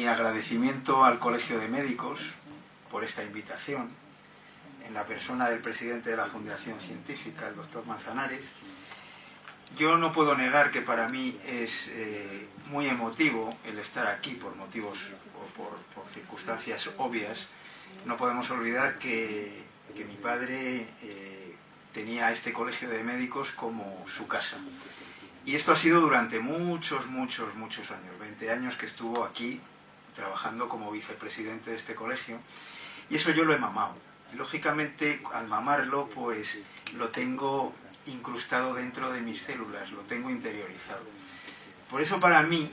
mi agradecimiento al Colegio de Médicos por esta invitación, en la persona del presidente de la Fundación Científica, el doctor Manzanares. Yo no puedo negar que para mí es muy emotivo el estar aquí por motivos o por circunstancias obvias. No podemos olvidar que mi padre tenía este Colegio de Médicos como su casa. Y esto ha sido durante muchos años, 20 años que estuvo aquí trabajando como vicepresidente de este colegio. Y eso yo lo he mamado. Y lógicamente, al mamarlo, pues lo tengo incrustado dentro de mis células, lo tengo interiorizado. Por eso para mí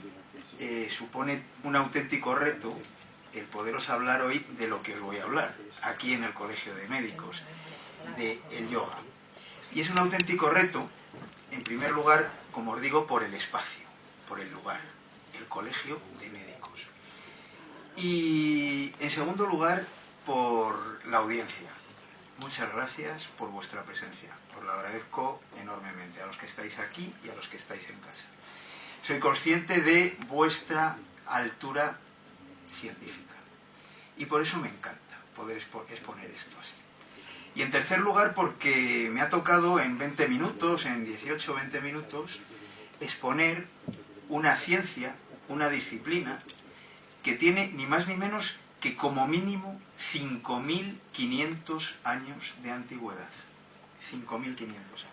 supone un auténtico reto el poderos hablar hoy de lo que os voy a hablar, aquí en el Colegio de Médicos, del yoga. Y es un auténtico reto, en primer lugar, como os digo, por el espacio, por el lugar, el Colegio de Médicos. Y en segundo lugar, por la audiencia. Muchas gracias por vuestra presencia. Os lo agradezco enormemente a los que estáis aquí y a los que estáis en casa. Soy consciente de vuestra altura científica y por eso me encanta poder exponer esto así. Y en tercer lugar, porque me ha tocado en 20 minutos, en 18 o 20 minutos, exponer una ciencia, una disciplina que tiene ni más ni menos que como mínimo 5.500 años de antigüedad. 5.500 años.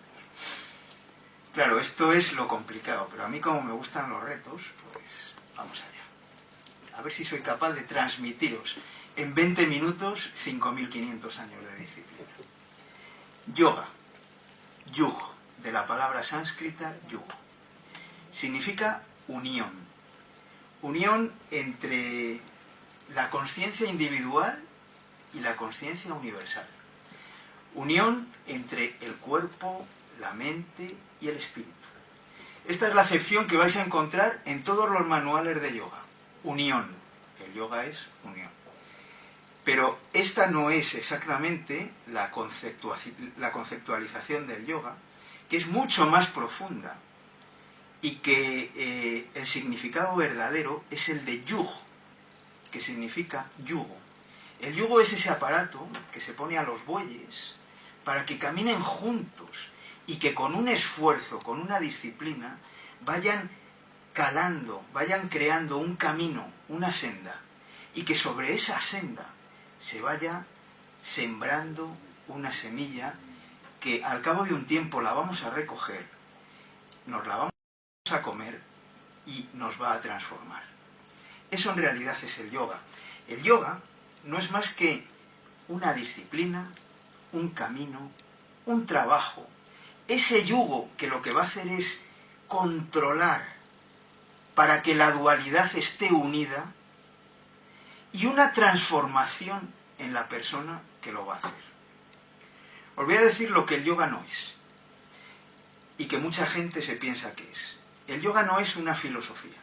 Claro, esto es lo complicado, pero a mí como me gustan los retos, pues vamos allá. A ver si soy capaz de transmitiros en 20 minutos 5.500 años de disciplina. Yoga, yug, de la palabra sánscrita yug, significa unión. Unión entre la consciencia individual y la consciencia universal. Unión entre el cuerpo, la mente y el espíritu. Esta es la acepción que vais a encontrar en todos los manuales de yoga. Unión. El yoga es unión. Pero esta no es exactamente la conceptualización del yoga, que es mucho más profunda y que el significado verdadero es el de yug, que significa yugo. El yugo es ese aparato que se pone a los bueyes para que caminen juntos y que con un esfuerzo, con una disciplina, vayan calando, vayan creando un camino, una senda, y que sobre esa senda se vaya sembrando una semilla que al cabo de un tiempo la vamos a recoger, nos la vamos a comer y nos va a transformar. Eso en realidad es el yoga. El yoga no es más que una disciplina, un camino, un trabajo. Ese yugo que lo que va a hacer es controlar para que la dualidad esté unida y una transformación en la persona que lo va a hacer. Os voy a decir lo que el yoga no es y que mucha gente se piensa que es. El yoga no es una filosofía.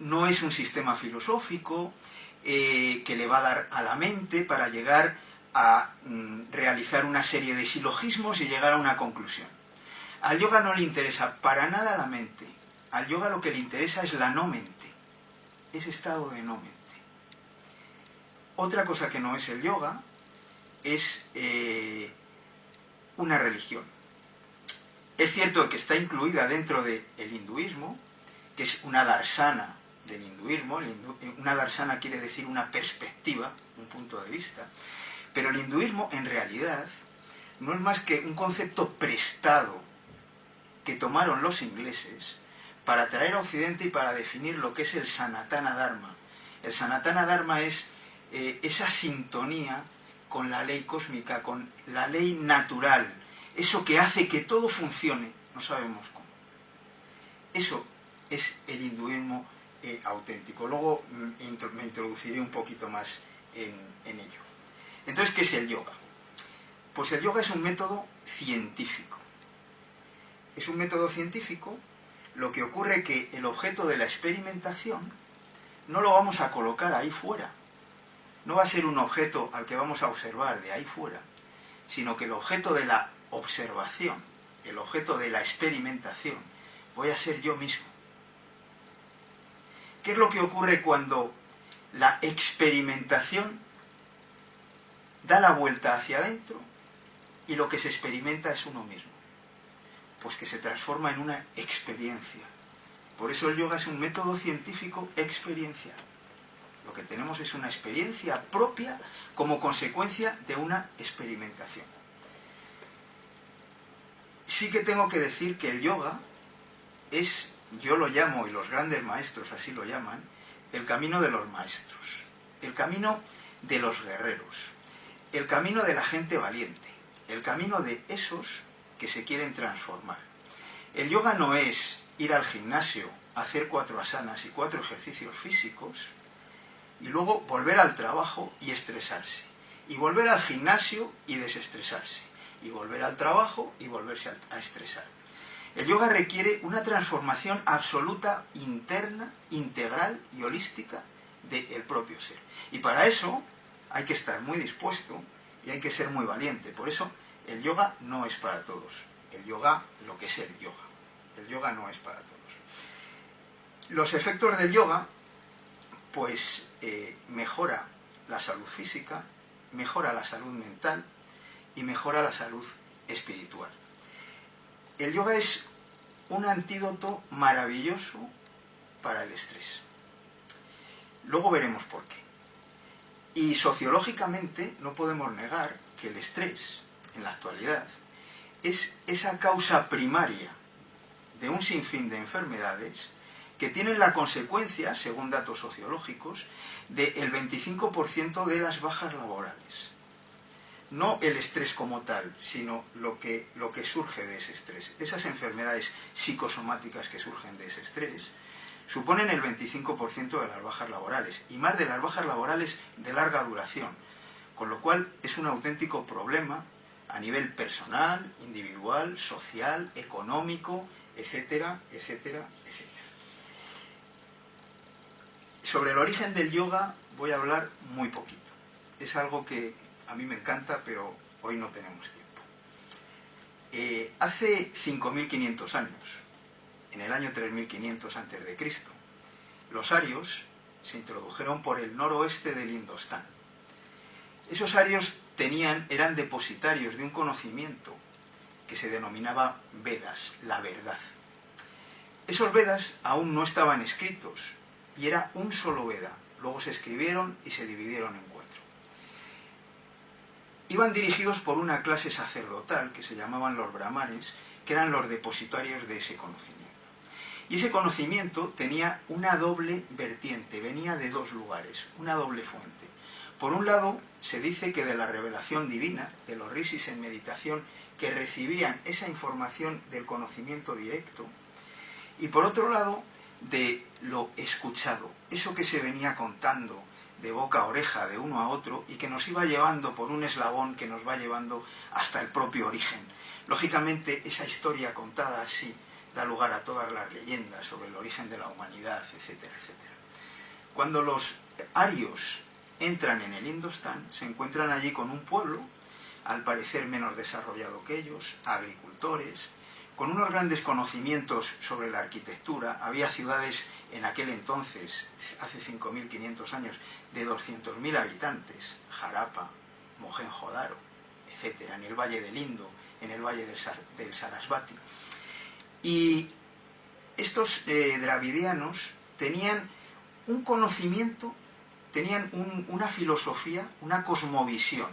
No es un sistema filosófico que le va a dar a la mente para llegar a realizar una serie de silogismos y llegar a una conclusión. Al yoga no le interesa para nada la mente. Al yoga lo que le interesa es la no mente, ese estado de no mente. Otra cosa que no es el yoga es una religión. Es cierto que está incluida dentro del hinduismo, que es una darsana del hinduismo. Una darsana quiere decir una perspectiva, un punto de vista, pero el hinduismo en realidad no es más que un concepto prestado que tomaron los ingleses para traer a Occidente y para definir lo que es el Sanatana Dharma. El Sanatana Dharma es esa sintonía con la ley cósmica, con la ley natural, eso que hace que todo funcione, no sabemos cómo. Eso es el hinduismo auténtico. Luego me introduciré un poquito más en ello. Entonces, ¿qué es el yoga? Pues el yoga es un método científico. Es un método científico, lo que ocurre que el objeto de la experimentación no lo vamos a colocar ahí fuera. No va a ser un objeto al que vamos a observar de ahí fuera, sino que el objeto de la observación, el objeto de la experimentación, voy a ser yo mismo. ¿Qué es lo que ocurre cuando la experimentación da la vuelta hacia adentro y lo que se experimenta es uno mismo? Pues que se transforma en una experiencia. Por eso el yoga es un método científico experiencial. Lo que tenemos es una experiencia propia como consecuencia de una experimentación. Sí que tengo que decir que el yoga es, yo lo llamo, y los grandes maestros así lo llaman, el camino de los maestros, el camino de los guerreros, el camino de la gente valiente, el camino de esos que se quieren transformar. El yoga no es ir al gimnasio, hacer 4 asanas y 4 ejercicios físicos y luego volver al trabajo y estresarse, y volver al gimnasio y desestresarse, y volver al trabajo y volverse a estresar. El yoga requiere una transformación absoluta, interna, integral y holística del propio ser. Y para eso hay que estar muy dispuesto y hay que ser muy valiente. Por eso el yoga no es para todos. El yoga, lo que es el yoga. El yoga no es para todos. Los efectos del yoga, pues mejora la salud física, mejora la salud mental y mejora la salud espiritual. El yoga es un antídoto maravilloso para el estrés. Luego veremos por qué. Y sociológicamente no podemos negar que el estrés, en la actualidad, es esa causa primaria de un sinfín de enfermedades que tienen la consecuencia, según datos sociológicos, del 25% de las bajas laborales. No el estrés como tal, sino lo que surge de ese estrés. Esas enfermedades psicosomáticas que surgen de ese estrés suponen el 25% de las bajas laborales, y más de las bajas laborales de larga duración, con lo cual es un auténtico problema a nivel personal, individual, social, económico, etcétera, etcétera, etcétera. Sobre el origen del yoga voy a hablar muy poquito. Es algo que a mí me encanta, pero hoy no tenemos tiempo. Hace 5.500 años, en el año 3.500 a.C., los arios se introdujeron por el noroeste del Indostán. Esos arios eran depositarios de un conocimiento que se denominaba Vedas, la verdad. Esos Vedas aún no estaban escritos y era un solo Veda. Luego se escribieron y se dividieron en 4. Iban dirigidos por una clase sacerdotal que se llamaban los brahmanes, que eran los depositarios de ese conocimiento. Y ese conocimiento tenía una doble vertiente, venía de 2 lugares, una doble fuente. Por un lado, se dice que de la revelación divina, de los rishis en meditación, que recibían esa información del conocimiento directo, y por otro lado, de lo escuchado, eso que se venía contando de boca a oreja, de uno a otro, y que nos iba llevando por un eslabón que nos va llevando hasta el propio origen. Lógicamente, esa historia contada así da lugar a todas las leyendas sobre el origen de la humanidad, etcétera, etcétera. Cuando los arios entran en el Indostán, se encuentran allí con un pueblo, al parecer menos desarrollado que ellos, agricultores, con unos grandes conocimientos sobre la arquitectura. Había ciudades en aquel entonces, hace 5.500 años, de 200.000 habitantes, Jarapa, Mohenjo-Daro, etcétera, en el Valle del Indo, en el Valle del Sarasvati. Y estos dravidianos tenían un conocimiento, tenían una filosofía, una cosmovisión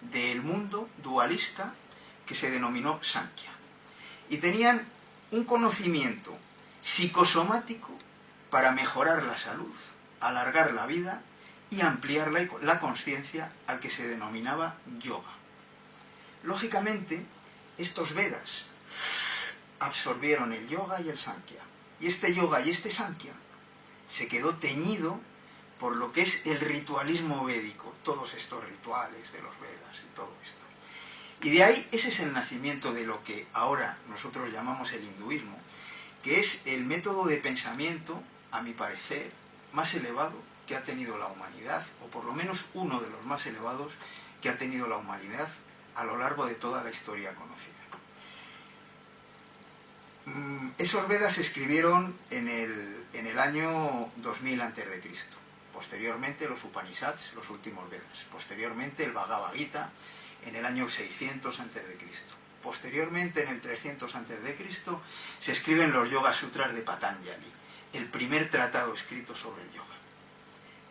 del mundo dualista que se denominó Sankhya. Y tenían un conocimiento psicosomático para mejorar la salud, alargar la vida y ampliar la consciencia, al que se denominaba yoga. Lógicamente, estos Vedas absorbieron el yoga y el Sankhya. Y este yoga y este Sankhya se quedó teñido por lo que es el ritualismo védico, todos estos rituales de los Vedas y todo esto. Y de ahí, ese es el nacimiento de lo que ahora nosotros llamamos el hinduismo, que es el método de pensamiento, a mi parecer, más elevado que ha tenido la humanidad, o por lo menos uno de los más elevados que ha tenido la humanidad a lo largo de toda la historia conocida. Esos Vedas se escribieron en el año 2000 a.C. Posteriormente los Upanishads, los últimos Vedas. Posteriormente el Bhagavad Gita en el año 600 a.C. Posteriormente, en el 300 a.C., se escriben los Yoga Sutras de Patanjali, el primer tratado escrito sobre el yoga.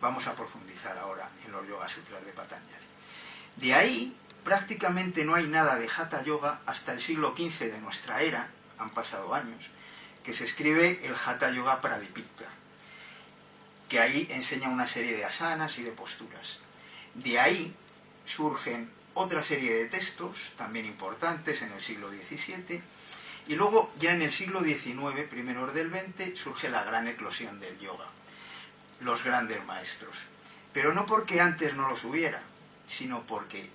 Vamos a profundizar ahora en los Yoga Sutras de Patanjali. De ahí prácticamente no hay nada de Hatha Yoga hasta el siglo XV de nuestra era, han pasado años, que se escribe el Hatha Yoga Pradipika, que ahí enseña una serie de asanas y de posturas. De ahí surgen otra serie de textos, también importantes, en el siglo XVII, y luego ya en el siglo XIX, primeros del XX, surge la gran eclosión del yoga, los grandes maestros. Pero no porque antes no los hubiera, sino porque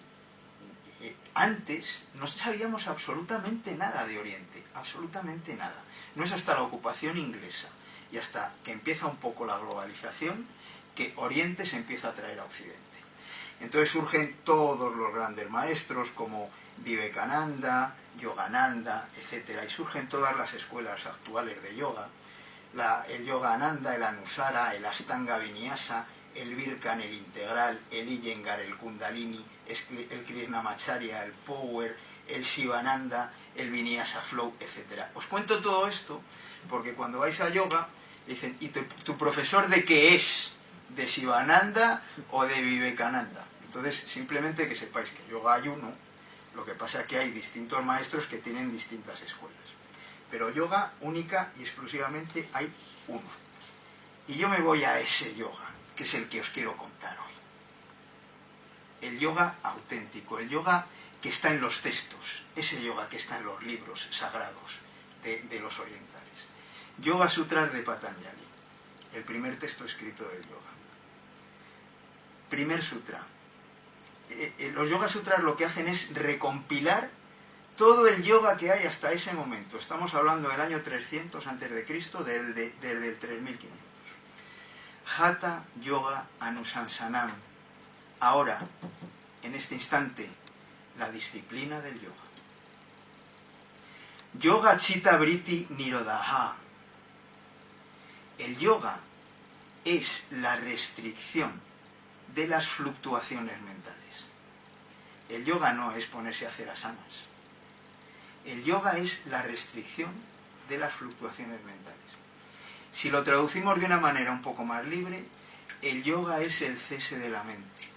antes no sabíamos absolutamente nada de Oriente, absolutamente nada. No es hasta la ocupación inglesa y hasta que empieza un poco la globalización que Oriente se empieza a traer a Occidente. Entonces surgen todos los grandes maestros como Vivekananda, Yogananda, etc. Y surgen todas las escuelas actuales de yoga. El Yoga Ananda, el Anusara, el Ashtanga Vinyasa, el Virkan, el Integral, el Iyengar, el Kundalini, el Krishnamacharya, el Power, el Shivananda, el Vinyasa Flow, etc. Os cuento todo esto porque cuando vais a yoga dicen, ¿y tu profesor de qué es? ¿De Shivananda o de Vivekananda? Entonces, simplemente que sepáis que yoga hay uno, lo que pasa es que hay distintos maestros que tienen distintas escuelas. Pero yoga, única y exclusivamente, hay uno. Y yo me voy a ese yoga, que es el que os quiero contar hoy. El yoga auténtico, el yoga que está en los textos, ese yoga que está en los libros sagrados de los orientales. Yoga Sutras de Patanjali, el primer texto escrito del yoga. Primer sutra. Los Yoga Sutras lo que hacen es recompilar todo el yoga que hay hasta ese momento. Estamos hablando del año 300 a.C., desde el 3500. Hatha Yoga Anusansanam. Ahora, en este instante, la disciplina del yoga. Yoga Chitta Vritti Nirodha. El yoga es la restricción de las fluctuaciones mentales. El yoga no es ponerse a hacer asanas. El yoga es la restricción de las fluctuaciones mentales. Si lo traducimos de una manera un poco más libre, el yoga es el cese de la mente.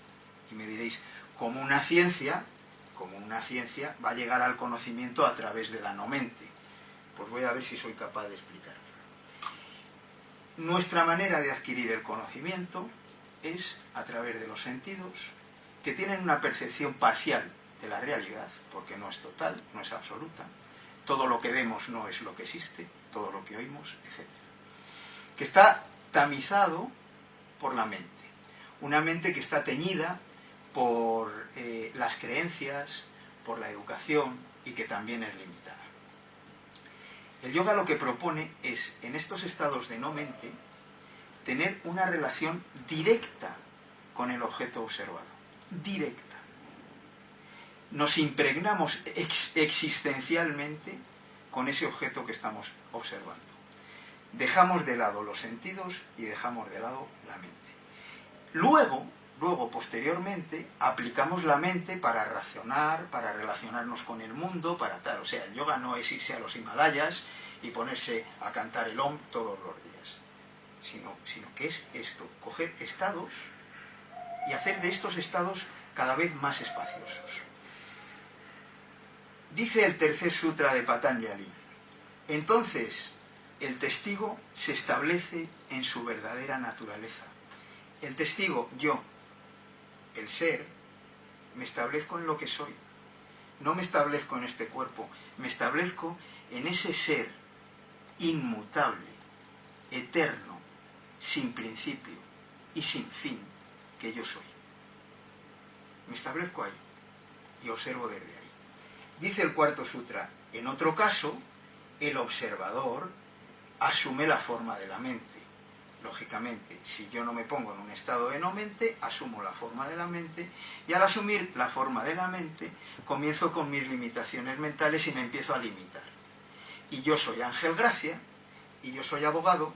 Y me diréis, como una ciencia va a llegar al conocimiento a través de la no mente. Pues voy a ver si soy capaz de explicarlo. Nuestra manera de adquirir el conocimiento es a través de los sentidos, que tienen una percepción parcial de la realidad, porque no es total, no es absoluta. Todo lo que vemos no es lo que existe, todo lo que oímos, etc. Que está tamizado por la mente. Una mente que está teñida por las creencias, por la educación y que también es limitada. El yoga lo que propone es, en estos estados de no mente, tener una relación directa con el objeto observado. Directa. Nos impregnamos existencialmente con ese objeto que estamos observando. Dejamos de lado los sentidos y dejamos de lado la mente. Luego, posteriormente, aplicamos la mente para razonar, para relacionarnos con el mundo, para tal. O sea, el yoga no es irse a los Himalayas y ponerse a cantar el Om todos los días. Sino que es esto, coger estados y hacer de estos estados cada vez más espaciosos. Dice el tercer sutra de Patanjali, entonces el testigo se establece en su verdadera naturaleza. El testigo, yo, el ser, me establezco en lo que soy. No me establezco en este cuerpo, me establezco en ese ser inmutable, eterno, sin principio y sin fin que yo soy. Me establezco ahí y observo desde ahí. Dice el cuarto sutra, en otro caso, el observador asume la forma de la mente. Lógicamente, si yo no me pongo en un estado de no mente, asumo la forma de la mente, y al asumir la forma de la mente, comienzo con mis limitaciones mentales y me empiezo a limitar. y yo soy Ángel Gracia, y yo soy abogado,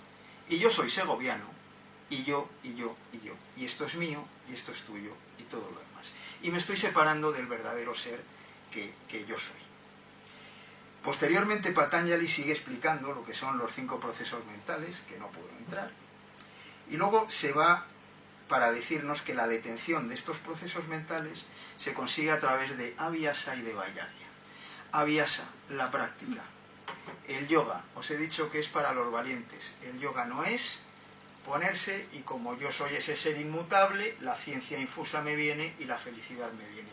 y yo soy segoviano, y yo, y yo, y yo. Y esto es mío, y esto es tuyo, y todo lo demás. Y me estoy separando del verdadero ser que yo soy. Posteriormente Patanjali sigue explicando lo que son los 5 procesos mentales, que no puedo entrar, y luego se va para decirnos que la detención de estos procesos mentales se consigue a través de Abhyasa y de Vairagya. Abhyasa, la práctica. El yoga, os he dicho que es para los valientes. El yoga no es ponerse y como yo soy ese ser inmutable, la ciencia infusa me viene y la felicidad me viene.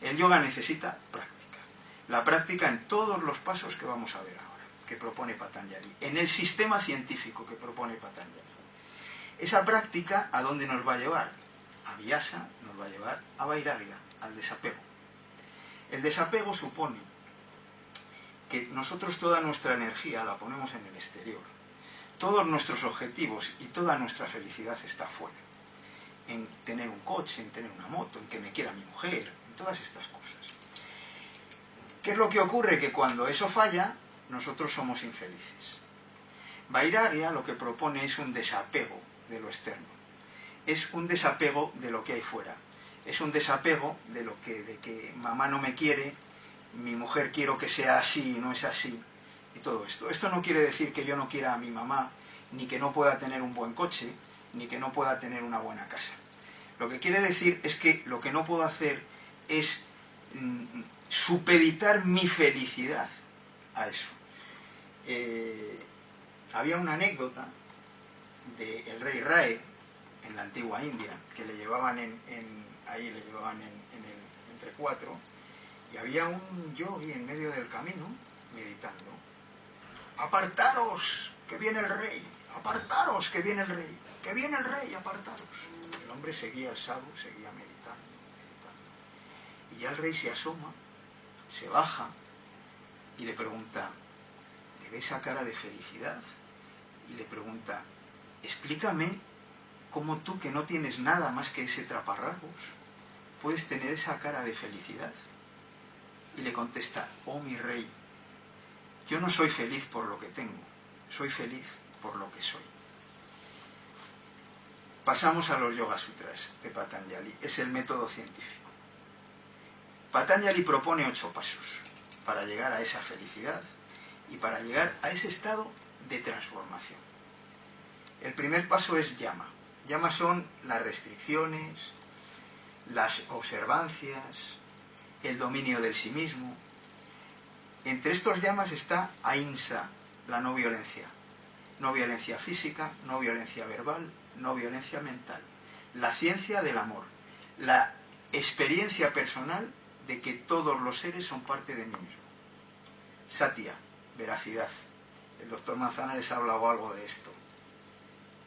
El yoga necesita práctica. La práctica en todos los pasos que vamos a ver ahora, que propone Patanjali, en el sistema científico que propone Patanjali. Esa práctica, ¿a dónde nos va a llevar? A Abhyasa nos va a llevar a Vairagya, al desapego. El desapego supone que nosotros toda nuestra energía la ponemos en el exterior. Todos nuestros objetivos y toda nuestra felicidad está fuera. En tener un coche, en tener una moto, en que me quiera mi mujer, en todas estas cosas. ¿Qué es lo que ocurre? Que cuando eso falla, nosotros somos infelices. Vairagya lo que propone es un desapego de lo externo. Es un desapego de lo que hay fuera. Es un desapego de que mamá no me quiere, mi mujer quiero que sea así y no es así, y todo esto. Esto no quiere decir que yo no quiera a mi mamá, ni que no pueda tener un buen coche, ni que no pueda tener una buena casa. Lo que quiere decir es que lo que no puedo hacer es supeditar mi felicidad a eso. Había una anécdota del rey Rae en la antigua India, que le llevaban ahí le llevaban entre 4, y había un yogui en medio del camino meditando. ¡Apartaros, que viene el rey! ¡Apartaros, que viene el rey! ¡Que viene el rey, apartaros! El hombre seguía el sadhu, seguía meditando, meditando. Y ya el rey se asoma, se baja y le pregunta, ¿le ve esa cara de felicidad? Y le pregunta, explícame cómo tú, que no tienes nada más que ese taparrabos, puedes tener esa cara de felicidad. Y le contesta, oh mi rey, yo no soy feliz por lo que tengo, soy feliz por lo que soy. Pasamos a los Yoga Sutras de Patanjali, es el método científico. Patanjali propone 8 pasos para llegar a esa felicidad y para llegar a ese estado de transformación. El primer paso es yama. Yama son las restricciones, las observancias, el dominio del sí mismo. Entre estos yamas está ahimsa, la no violencia. No violencia física, no violencia verbal, no violencia mental. La ciencia del amor, la experiencia personal de que todos los seres son parte de mí mismo. Satya, veracidad. El doctor Manzanares ha hablado algo de esto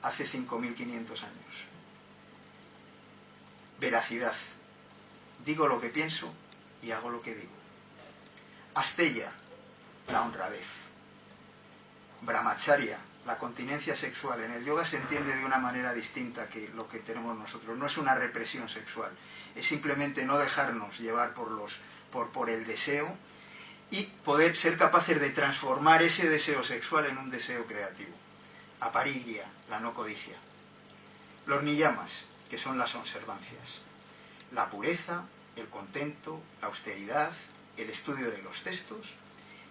hace 5.500 años. Veracidad. Digo lo que pienso y hago lo que digo. Asteya, la honradez. Brahmacharya, la continencia sexual. En el yoga se entiende de una manera distinta que lo que tenemos nosotros. No es una represión sexual, es simplemente no dejarnos llevar por el deseo y poder ser capaces de transformar ese deseo sexual en un deseo creativo. Aparigya, la no codicia. Los niyamas, que son las observancias. La pureza, el contento, la austeridad, el estudio de los textos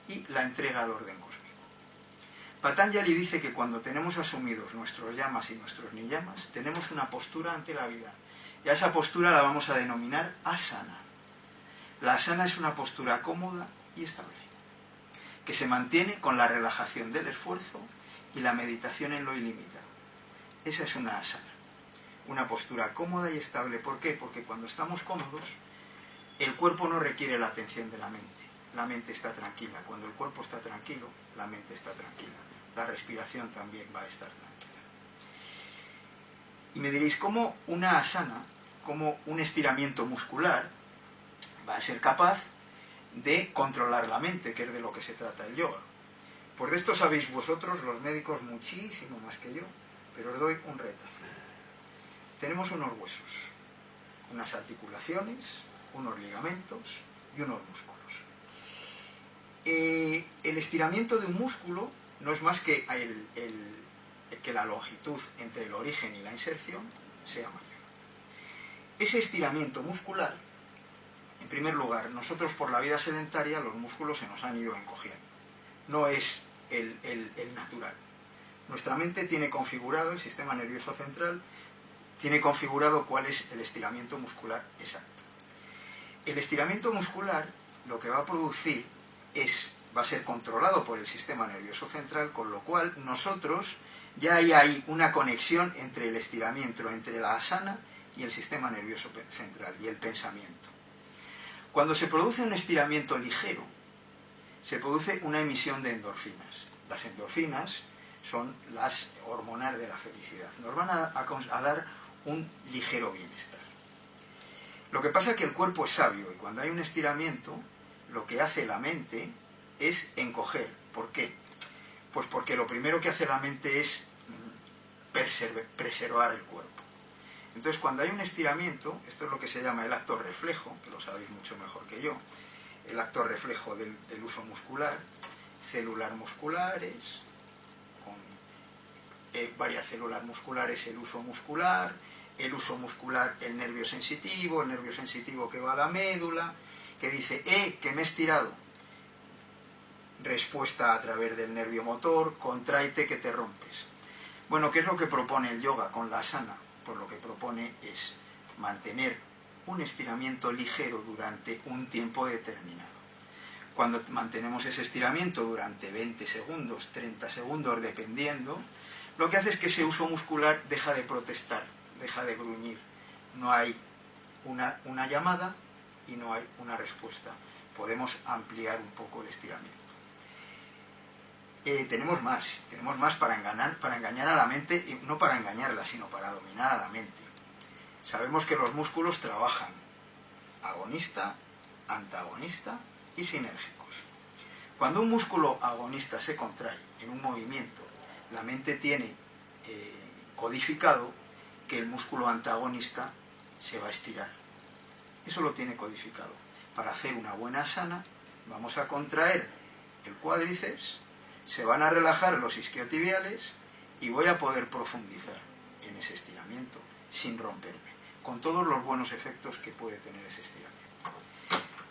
y la entrega al orden cósmico. Patanjali dice que cuando tenemos asumidos nuestros yamas y nuestros niyamas, tenemos una postura ante la vida. Y a esa postura la vamos a denominar asana. La asana es una postura cómoda y estable, que se mantiene con la relajación del esfuerzo y la meditación en lo ilimitado. Esa es una asana, una postura cómoda y estable. ¿Por qué? Porque cuando estamos cómodos, el cuerpo no requiere la atención de la mente. La mente está tranquila. Cuando el cuerpo está tranquilo, la mente está tranquila. La respiración también va a estar tranquila. Y me diréis, ¿cómo una asana, como un estiramiento muscular, va a ser capaz de controlar la mente, que es de lo que se trata el yoga? Pues de esto sabéis vosotros, los médicos, muchísimo más que yo, pero os doy un retazo. Tenemos unos huesos, unas articulaciones, unos ligamentos y unos músculos. el estiramiento de un músculo no es más que que la longitud entre el origen y la inserción sea mayor. Ese estiramiento muscular, en primer lugar, nosotros por la vida sedentaria los músculos se nos han ido encogiendo. No es el natural. Nuestra mente tiene configurado, el sistema nervioso central, tiene configurado cuál es el estiramiento muscular exacto. El estiramiento muscular lo que va a producir va a ser controlado por el sistema nervioso central, con lo cual nosotros ya hay ahí una conexión entre el estiramiento, entre la asana y el sistema nervioso central y el pensamiento. Cuando se produce un estiramiento ligero, se produce una emisión de endorfinas. Las endorfinas son las hormonas de la felicidad. Nos van a dar un ligero bienestar. Lo que pasa es que el cuerpo es sabio y cuando hay un estiramiento, lo que hace la mente es encoger. ¿Por qué? Pues porque lo primero que hace la mente es preservar el cuerpo. Entonces, cuando hay un estiramiento, esto es lo que se llama el acto reflejo, que lo sabéis mucho mejor que yo, el acto reflejo del uso muscular, células musculares, con varias células musculares, el uso muscular, el nervio sensitivo que va a la médula, que dice, que me he estirado. Respuesta a través del nervio motor, contráete que te rompes. Bueno, ¿qué es lo que propone el yoga con la asana? Pues lo que propone es mantener un estiramiento ligero durante un tiempo determinado. Cuando mantenemos ese estiramiento durante 20 segundos, 30 segundos, dependiendo, lo que hace es que ese uso muscular deja de protestar, deja de gruñir. No hay una llamada y no hay una respuesta. Podemos ampliar un poco el estiramiento. Tenemos más para engañar a la mente, y no para engañarla, sino para dominar a la mente. Sabemos que los músculos trabajan agonista, antagonista y sinérgicos. Cuando un músculo agonista se contrae en un movimiento, la mente tiene codificado que el músculo antagonista se va a estirar. Eso lo tiene codificado. Para hacer una buena asana, vamos a contraer el cuádriceps, se van a relajar los isquiotibiales y voy a poder profundizar en ese estiramiento sin romperme, con todos los buenos efectos que puede tener ese estiramiento.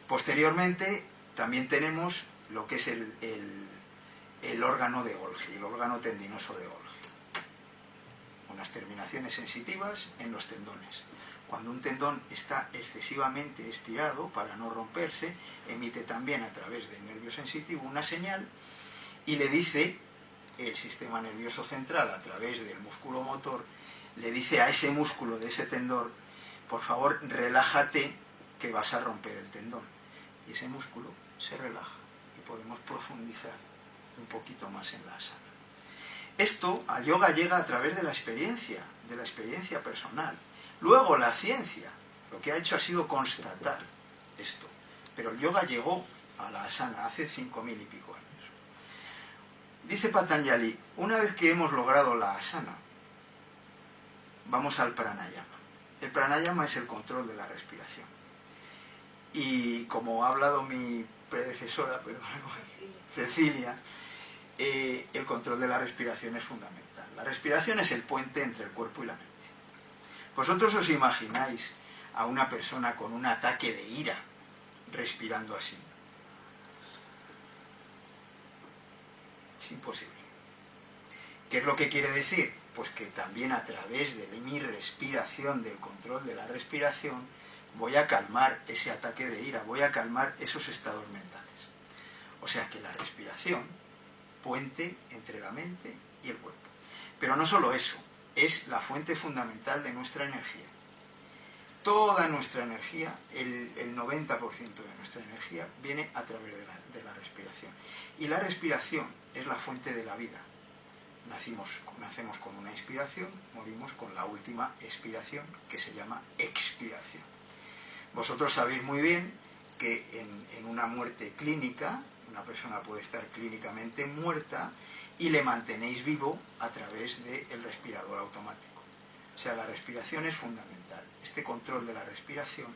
Posteriormente, también tenemos lo que es el órgano de Golgi, el órgano tendinoso de Golgi. Unas terminaciones sensitivas en los tendones. Cuando un tendón está excesivamente estirado, para no romperse, emite también a través del nervio sensitivo una señal y le dice, el sistema nervioso central, a través del músculo motor, le dice a ese músculo de ese tendón, por favor, relájate que vas a romper el tendón. Y ese músculo se relaja y podemos profundizar un poquito más en la asana. Esto al yoga llega a través de la experiencia personal. Luego la ciencia lo que ha hecho ha sido constatar esto. Pero el yoga llegó a la asana hace 5.000 y pico años. Dice Patanjali, una vez que hemos logrado la asana, vamos al pranayama. El pranayama es el control de la respiración. Y como ha hablado mi predecesora, Cecilia, el control de la respiración es fundamental. La respiración es el puente entre el cuerpo y la mente. ¿Vosotros os imagináis a una persona con un ataque de ira respirando así? Es imposible. ¿Qué es lo que quiere decir? Pues que también a través de mi respiración, del control de la respiración, voy a calmar ese ataque de ira, voy a calmar esos estados mentales. O sea que la respiración, puente entre la mente y el cuerpo. Pero no solo eso, es la fuente fundamental de nuestra energía. Toda nuestra energía, el 90% de nuestra energía, viene a través de la respiración. Y la respiración es la fuente de la vida. Nacemos con una inspiración, morimos con la última expiración, que se llama expiración. Vosotros sabéis muy bien que en una muerte clínica, una persona puede estar clínicamente muerta y le mantenéis vivo a través del respirador automático. O sea, la respiración es fundamental. Este control de la respiración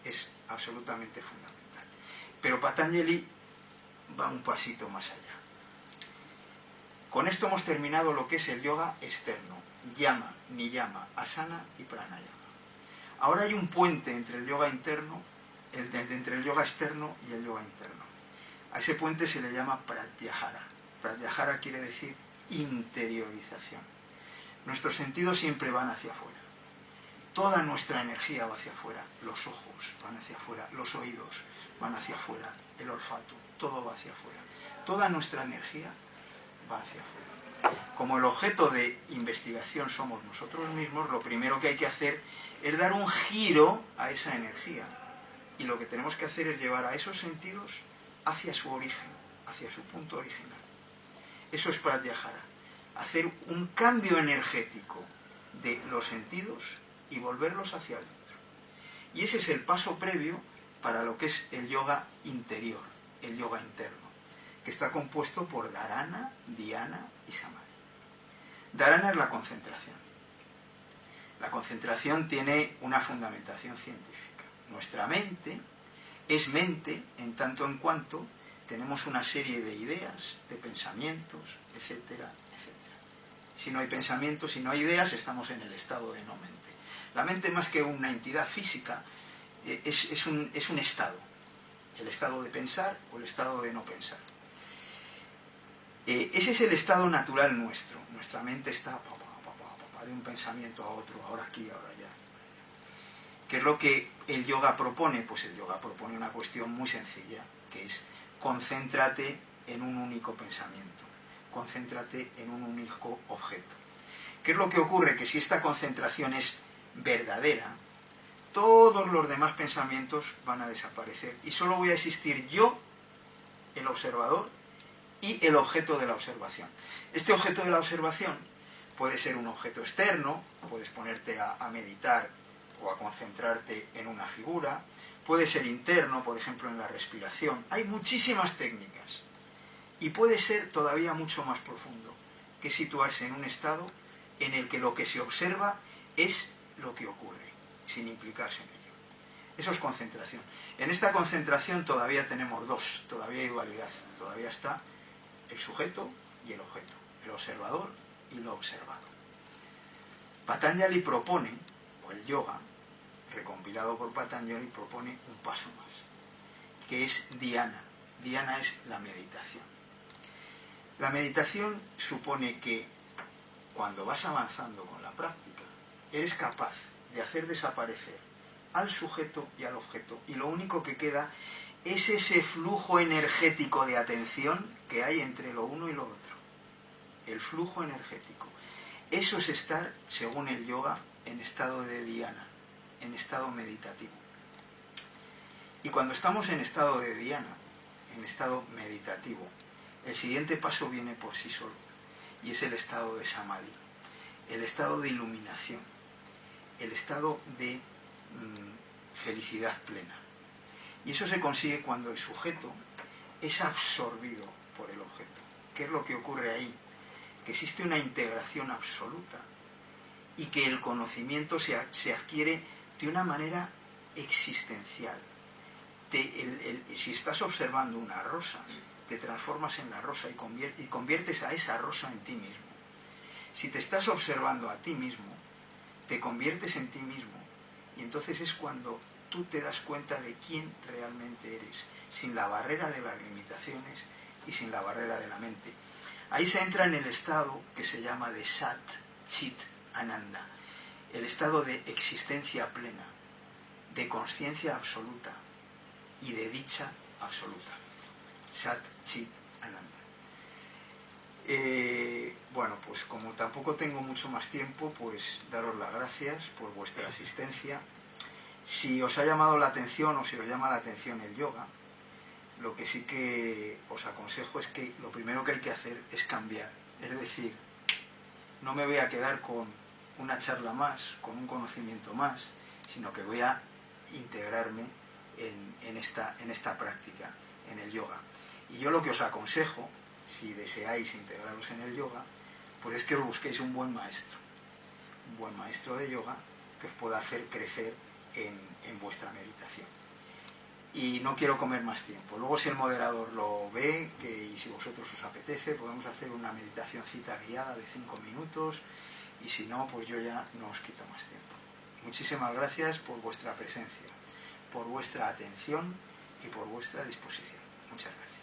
es absolutamente fundamental. Pero Patanjali va un pasito más allá. Con esto hemos terminado lo que es el yoga externo, yama, niyama, asana y pranayama. Ahora hay un puente entre el yoga interno, entre el yoga externo y el yoga interno. A ese puente se le llama pratyahara. Pratyahara quiere decir interiorización. Nuestros sentidos siempre van hacia afuera. Toda nuestra energía va hacia afuera. Los ojos van hacia afuera, los oídos van hacia afuera, el olfato, todo va hacia afuera. Toda nuestra energía va hacia afuera. Como el objeto de investigación somos nosotros mismos, lo primero que hay que hacer es dar un giro a esa energía. Y lo que tenemos que hacer es llevar a esos sentidos hacia su origen, hacia su punto original. Eso es pratyahara. Hacer un cambio energético de los sentidos y volverlos hacia adentro. Y ese es el paso previo para lo que es el yoga interior, el yoga interno, que está compuesto por dharana, dhyana y samadhi. Dharana es la concentración. La concentración tiene una fundamentación científica. Nuestra mente es mente en tanto en cuanto tenemos una serie de ideas, de pensamientos, etcétera, etcétera. Si no hay pensamientos, si no hay ideas, estamos en el estado de no mente. La mente, más que una entidad física, es un estado. El estado de pensar o el estado de no pensar. Ese es el estado natural nuestro. Nuestra mente está de un pensamiento a otro, ahora aquí, ahora allá. ¿Qué es lo que el yoga propone? Pues el yoga propone una cuestión muy sencilla, que es concéntrate en un único pensamiento, concéntrate en un único objeto. ¿Qué es lo que ocurre? Que si esta concentración es verdadera, todos los demás pensamientos van a desaparecer y solo voy a existir yo, el observador, y el objeto de la observación. Este objeto de la observación puede ser un objeto externo, puedes ponerte a meditar o a concentrarte en una figura, puede ser interno, por ejemplo en la respiración. Hay muchísimas técnicas y puede ser todavía mucho más profundo, que situarse en un estado en el que lo que se observa es lo que ocurre, sin implicarse en ello. Eso es concentración. En esta concentración todavía tenemos dos, todavía hay dualidad, todavía está el sujeto y el objeto, el observador y lo observado. Patanjali propone, o el yoga, recompilado por Patanjali, propone un paso más, que es dhyana. Dhyana es la meditación. La meditación supone que cuando vas avanzando con la práctica, eres capaz de hacer desaparecer al sujeto y al objeto, y lo único que queda es ese flujo energético de atención que hay entre lo uno y lo otro. El flujo energético. Eso es estar, según el yoga, en estado de dhyana, en estado meditativo. Y cuando estamos en estado de dhyana, en estado meditativo, el siguiente paso viene por sí solo, y es el estado de samadhi, el estado de iluminación, el estado de felicidad plena. Y eso se consigue cuando el sujeto es absorbido por el objeto. ¿Qué es lo que ocurre ahí? Que existe una integración absoluta y que el conocimiento se adquiere de una manera existencial. Si estás observando una rosa, te transformas en la rosa y conviertes a esa rosa en ti mismo. Si te estás observando a ti mismo, te conviertes en ti mismo, y entonces es cuando tú te das cuenta de quién realmente eres, sin la barrera de las limitaciones y sin la barrera de la mente. Ahí se entra en el estado que se llama de Sat, Chit, Ananda, el estado de existencia plena, de conciencia absoluta y de dicha absoluta. Sat, Chit, Ananda. Bueno, pues como tampoco tengo mucho más tiempo, pues daros las gracias por vuestra asistencia. Si os ha llamado la atención o si os llama la atención el yoga, lo que sí que os aconsejo es que lo primero que hay que hacer es cambiar. Es decir, no me voy a quedar con una charla más, con un conocimiento más, sino que voy a integrarme en esta práctica, en el yoga. Y yo lo que os aconsejo, si deseáis integraros en el yoga, pues es que os busquéis un buen maestro de yoga que os pueda hacer crecer en vuestra meditación. y no quiero comer más tiempo. Luego, si el moderador lo ve, y si vosotros os apetece, podemos hacer una meditacióncita guiada de 5 minutos, y si no, pues yo ya no os quito más tiempo. Muchísimas gracias por vuestra presencia, por vuestra atención y por vuestra disposición. Muchas gracias.